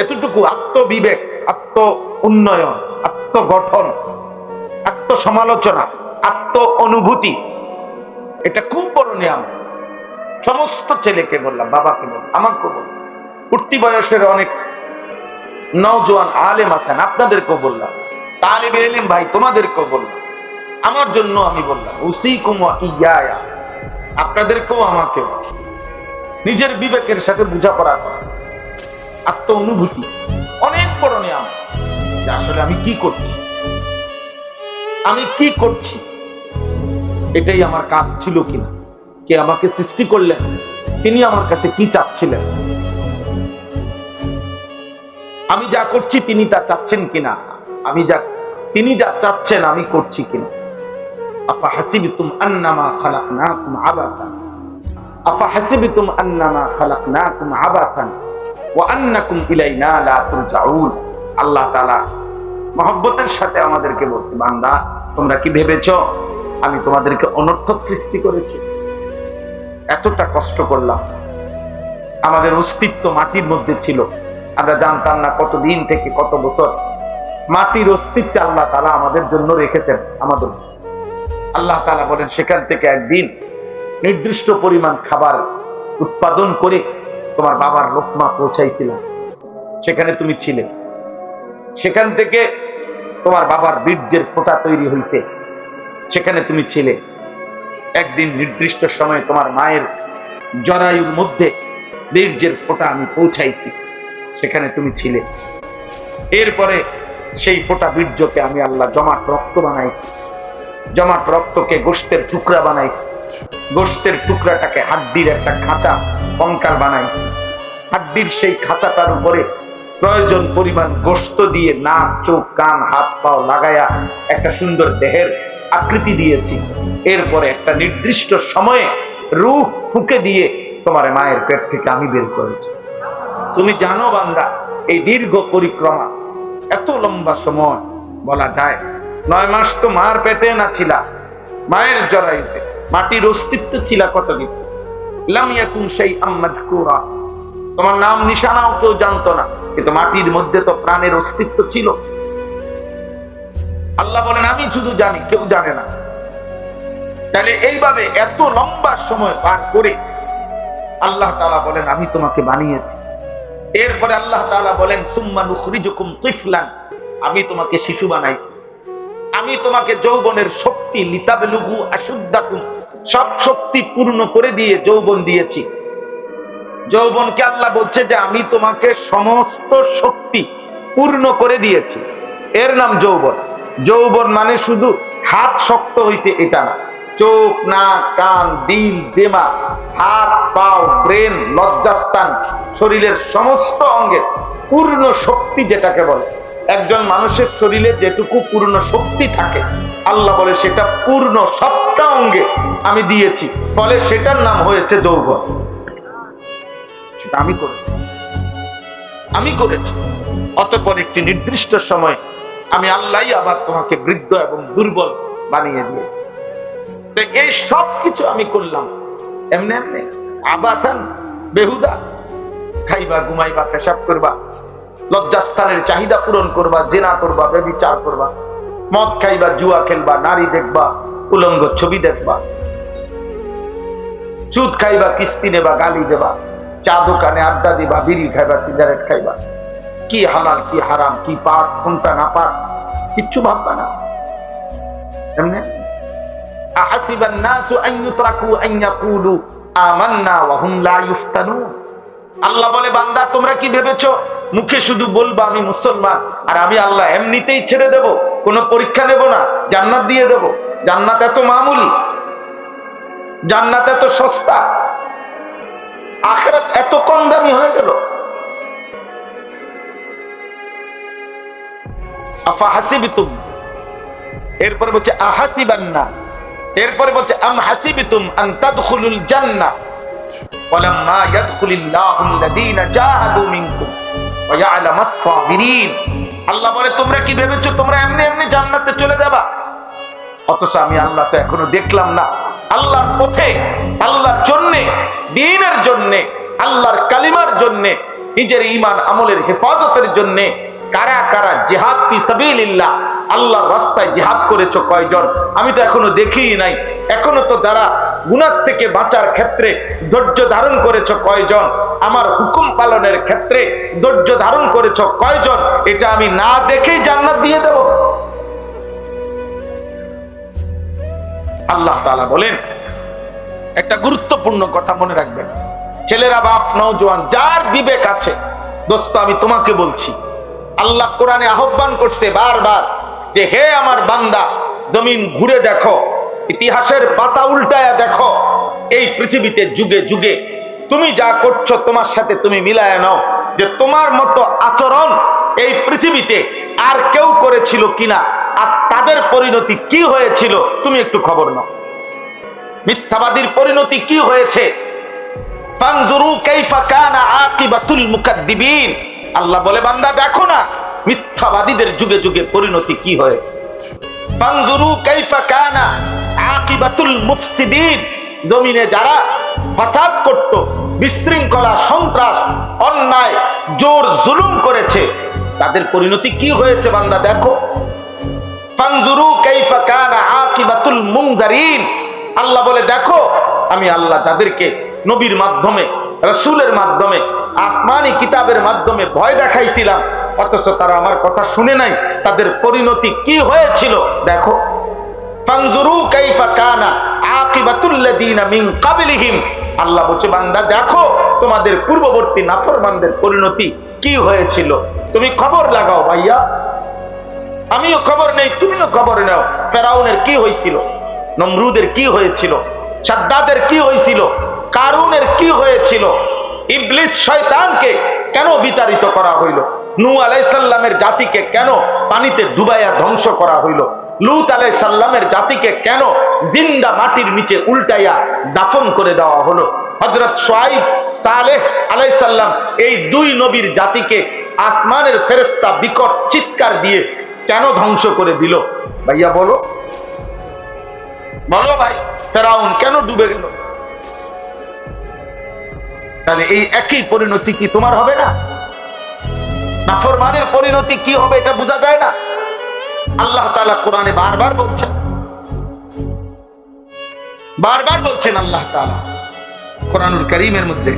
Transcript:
এতটুকু আত্মবিবেক, আত্ম উন্নয়ন, আত্মগঠন, আত্মসমালোচনা, আত্ম অনুভূতি, এটা খুব বড় নিয়ামত। সমস্ত ছেলেকে বললাম, বাবাকে বললাম, আমাকে বললাম, উঠতি বয়সের অনেক নওজোয়ান আলেম আছেন, আপনাদেরকেও বললাম, তালিবে ইলম ভাই তোমাদেরকেও বললাম, আমার জন্য আমি বললাম, উসিকুম ওয়া ইয়া, আপনাদেরকেও আমাকেও নিজের বিবেকের সাথে বোঝাপড়া করা, আত্ম অনুভূতি অনেক বড় নিয়ামত। আসলে আমি কি করছি, আমি কি করছি, এটাই আমার কাজ ছিল কিনা, কে আমাকে সৃষ্টি করলেন, তিনি আমার কাছে কি চাচ্ছিলেন, আমি যা করছি তিনি তা চাচ্ছেন কিনা, তিনি যা চাচ্ছেন আমি করছি কিনা। আফা হাসিবতুম আন্নামা খালাকনাকুম আবাসান, আফা হাসিবতুম আন্নামা খালাকনাকুম আবাসান ওয়া আন্নাকুম ইলাইনা লা তুরজাউন। আল্লাহ তাআলা মহব্বতের সাথে আমাদেরকে বলছে, বান্দা তোমরা কি ভেবেছো আমি তোমাদেরকে অনর্থক সৃষ্টি করেছি? এতটা কষ্ট করলাম, আমাদের অস্তিত্ব মাটির মধ্যে ছিল, আমরা জানতাম না কতদিন থেকে, কত বছর মাটির অস্তিত্ব আল্লাহ তাআলা আমাদের জন্য রেখেছেন। আমাদের আল্লাহ তাআলা বলেন, সেখান থেকে একদিন নির্দিষ্ট পরিমাণ খাবার উৎপাদন করে তোমার বাবার লোকমা পৌঁছাইছিলাম, সেখানে তুমি ছিলে। সেখান থেকে তোমার বাবার বীর্যের ফোঁটা তৈরি হইতে, সেখানে তুমি ছিলে। একদিন নির্দিষ্ট সময়ে তোমার মায়ের জরায়ুর মধ্যে বীর্যের ফোঁটা আমি পৌঁছাইছি, সেখানে তুমি ছিলে। এরপরে সেই ফোঁটা বীর্যকে আমি আল্লাহ জমাট রক্ত বানাইছি, জমাট রক্তকে গোশতের টুকরা বানাইছি, গোশতের টুকরাটাকে হাড্ডির একটা খাঁচা কঙ্কাল বানাইছি, হাড্ডির সেই খাঁচাটার উপরে প্রয়োজন পরিমাণ গোশত দিয়ে নাক, চোখ, কান, হাত, পাও লাগায়া একটা সুন্দর দেহের আকৃতি দিয়েছি। এরপরে একটা নির্দিষ্ট সময়ে রূহ ফুঁকে দিয়ে তোমার মায়ের পেট থেকে আমি বের করেছি। তুমি জানো বান্দা, এই দীর্ঘ পরিক্রমা, এত লম্বা সময়, বলা যায় 9 মাস তো মার পেটে না ছিলা, মায়ের জরায়ুতে মাটির অস্তিত্ব ছিল কতদিন। লাম ইয়াকুন শাইআম মাযকুরা, তোমার নাম নিশানাও কেউ জানতো না, কিন্তু মাটির মধ্যে তো প্রাণের অস্তিত্ব ছিল। আল্লাহ বলেন আমি শুধু জানি, কেউ জানে না। তাহলে এইভাবে এত লম্বা সময় পার করে আল্লাহ তাআলা বলেন আমি তোমাকে বানিয়েছি। এরপরে আল্লাহ তাআলা বলেন সুম্মা নুখরিজুকুম তিফলান, আমি তোমাকে শিশু বানাইছি। আমি তোমাকে যৌবনের শক্তি, লিতাবলুগু আশুদ্দাকুম, সব শক্তি পূর্ণ করে দিয়ে যৌবন দিয়েছি। যৌবনকে আল্লাহ বলছে যে আমি তোমাকে সমস্ত শক্তি পূর্ণ করে দিয়েছি, এর নাম যৌবন। যৌবন মানে শুধু হাত শক্ত হইতে এটা না, চোখ, নাক, কান, দিল, দিমাগ, হাত, পাও, ব্রেন, লজ্জাস্থান, শরীরের সমস্ত অঙ্গের পূর্ণ শক্তি যেটাকে বলে। একজন মানুষের শরীরে যেটুকু পূর্ণ শক্তি থাকে, আল্লাহ বলে সেটা পূর্ণ সবটা অঙ্গে আমি দিয়েছি, ফলে সেটার নাম হয়েছে যৌবন। সেটা আমি করেছি। অতঃপর একটি নির্দিষ্ট সময় আমি আল্লাহ আবার তোমাকে বৃদ্ধ এবং দুর্বল বানিয়ে দিয়ে, এই সব কিছু আমি করলাম এমনি এমনি, আবাসান, বেহুদা। খাইবা, ঘুমাইবা, পেশাব করবা, লজ্জাস্থানের চাহিদা পূরণ করবা, জিনা করবা, ব্যভিচার করবা, মদ খাইবা, জুয়া খেলবা, নারী দেখবা, উলঙ্গ ছবি দেখবা, সুদ খাইবা, কিস্তি নেবা, গালি দেবা, চা দোকানে আড্ডা দিবা, বিড়ি খাইবা, সিগারেট খাইবা, কি হালাল কি হারাম, কি পাক কোনটা না পাক কিচ্ছু ভাববা না। এমনি আহাসিবান নাসু আন ইউতরাকু আন ইয়াকুলু আমান্না ওয়া হুম লা ইফতানুন। আল্লাহ বলে বান্দা তোমরা কি ভেবেছো মুখে শুধু বলবা আমি মুসলমান, আর আমি আল্লাহ এমনিতেই ছেড়ে দেব, কোনো পরীক্ষা নেব না, জান্নাত দিয়ে দেব? জান্নাত এত মামুলি, জান্নাত এত সস্তা, আখিরাত এত কম দামি হয়ে গেল? আফা হাসিবতুম, এরপরে বলছে আহাসিবান্না, এরপরে বলছে আম হাসিবতুম আন তাদখুলুল জান্নাহ ওয়ালাম্মা ইয়াদখুলিল্লাহুল লাযীনা জাহাদু মিনকুম ওয়া ইয়ালামাস সাবিরিন। আল্লাহ বলে তোমরা কি ভেবেছো তোমরা এমনি এমনি জান্নাতে চলে যাবা? অথচ আমি আল্লাহ তো এখনো দেখলাম না আল্লাহর পথে, আল্লাহর জন্যে, দ্বীনের জন্যে, আল্লাহর কালিমার জন্যে নিজের ঈমান আমলের হেফাজতের জন্য কারা কারা জিহাদ ফি সাবিলিল্লাহ আল্লাহর রাস্তায় জিহাদ করেছো কয়জন? আমি তো এখনো দেখিই নাই। এখনো তো যারা গুনাহ থেকে বাঁচার ক্ষেত্রে ধৈর্য ধারণ করেছো কয়জন? আমার হুকুম পালনের ক্ষেত্রে ধৈর্য ধারণ করেছো কয়জন? এটা আমি না দেখেই জান্নাত দিয়ে দেব? আল্লাহ তাআলা বলেন, একটা গুরুত্বপূর্ণ কথা মনে রাখবেন, ছেলেরা, বাপ, নওজোয়ান, যার বিবেক আছে, দোস্ত আমি তোমাকে বলছি, আল্লাহ কোরআনে আহ্বান করছে বারবার যে হে আমার বান্দা, জমিন ঘুরে দেখো, ইতিহাসের পাতা উল্টায়া দেখো, এই পৃথিবীতে যুগে যুগে তুমি যা করছো তোমার সাথে তুমি মিলায় নাও যে তোমার মতো আচরণ এই পৃথিবীতে আর কেউ করেছিল কিনা, আর তাদের পরিণতি কি হয়েছিল তুমি একটু খবর নাও। মিথ্যাবাদীর পরিণতি কি হয়েছে? ফানজুরু কাইফা কানা আকিবাতুল মুকাদ্দিবিন। আল্লাহ বলে বান্দা দেখো না মিথ্যাবাদীদের যুগে যুগে পরিণতি কি হয়েছে। ফানজুরু কাইফা কানা আকিবাতুল মুফসিদিন। জমিনে যারা ফাসাদ করত, বিশৃঙ্খলা, সন্ত্রাস, অন্যায়, জোর জুলুম করেছে, তাদের পরিণতি কি হয়েছে বান্দা দেখো। ফানজুরু কাইফা কানা আকিবাতুল মুনজারিন। আল্লাহ বলে দেখো আমি আল্লাহ যাদেরকে নবীর মাধ্যমে, রাসূলের মাধ্যমে, আসমানি কিতাবের মাধ্যমে ভয় দেখাইছিলাম, অথচ তারা আমার কথা শুনে নাই, তাদের পরিণতি কি হয়েছিল দেখো। ফানজুরু কাইফা কানা আকিবাতুল লাযিনা মিন ক্বাবলিহিম। আল্লাহ বলছে বান্দা দেখো তোমাদের পূর্ববর্তী নাফরমানদের পরিণতি কি হয়েছিল। তুমি খবর লাগাও ভাইয়া, আমিও খবর নেই, তুমিও খবর নাও। ফেরাউনের কি হয়েছিল, নমরুদের কি হয়েছিল, সাদ্দাদের কি হয়েছিল, কারুনের কি হয়েছিল, ইবলিস শয়তানকে কেন বিতাড়িত করা হইল, নূহ আলাইহিস সালামের জাতিকে কেন পানিতে ডুবাইয়া ধ্বংস করা হইল, লূত আলাইহিস সালামের জাতিকে কেন জিন্দা মাটির নিচে উল্টাইয়া দাফন করে দেওয়া হলো, হযরত শুআয়ব, সালেহ আলাইহিস সালাম, এই দুই নবীর জাতিকে আসমানের ফেরেশতা বিকট চিৎকার দিয়ে কেন ধ্বংস করে দিল? ভাইয়া বলো, বলো ভাই, ফেরাউন কেন ডুবে গেল? তাহলে এই একই পরিণতি কি তোমার হবে না? নাফরমানের পরিণতি কি হবে এটা বোঝা যায় না? আল্লাহ তাআলা কোরআনে বারবার বলছেন, বারবার বলছেন আল্লাহ তাআলা কোরআনুল কারীমের মধ্যে,